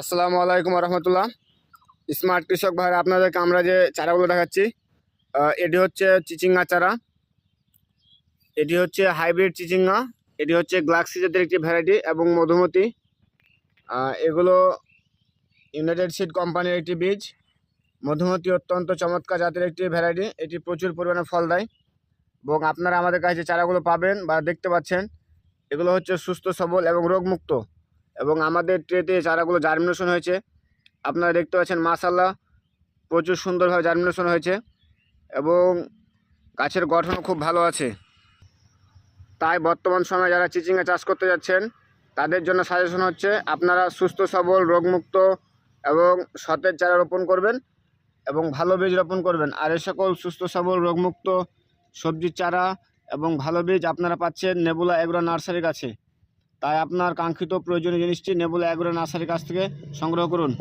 আসসালামু আলাইকুম রহমতুল্লাহ। স্মার্ট কৃষক ভাইরা আপনাদেরকে আমরা যে চারাগুলো দেখাচ্ছি, এটি হচ্ছে চিচিঙ্গা চারা। এটি হচ্ছে হাইব্রিড চিচিঙ্গা। এটি হচ্ছে গ্লাক্সি জাতের একটি ভ্যারাইটি এবং মধুমতি। এগুলো ইউনাইটেড সিড কোম্পানির একটি বীজ। মধুমতি অত্যন্ত চমৎকার জাতের একটি ভ্যারাইটি। এটি প্রচুর পরিমাণে ফল দেয় এবং আপনারা আমাদের কাছে যে চারাগুলো পাবেন বা দেখতে পাচ্ছেন, এগুলো হচ্ছে সুস্থ সবল এবং রোগমুক্ত। এবং আমাদের ট্রেতে চারাগুলো জার্মিনেশন হয়েছে, আপনারা দেখতে পাচ্ছেন মাশাআল্লাহ প্রচুর সুন্দরভাবে জার্মিনেশন হয়েছে এবং গাছের গঠনও খুব ভালো আছে। তাই বর্তমান সময়ে যারা চিচিঙ্গা চাষ করতে যাচ্ছেন তাদের জন্য সাজেশন হচ্ছে আপনারা সুস্থ সবল রোগমুক্ত এবং সতেজ চারা রোপণ করবেন এবং ভালো বীজ রোপণ করবেন। আর এই সকল সুস্থ সবল রোগমুক্ত সবজির চারা এবং ভালো বীজ আপনারা পাচ্ছেন নেবুলা এগ্রো নার্সারির কাছে। তাই আপনার কাঙ্ক্ষিত প্রয়োজনীয় জিনিসটি নেবুলা এগ্রো নার্সারির কাছ থেকে সংগ্রহ করুন।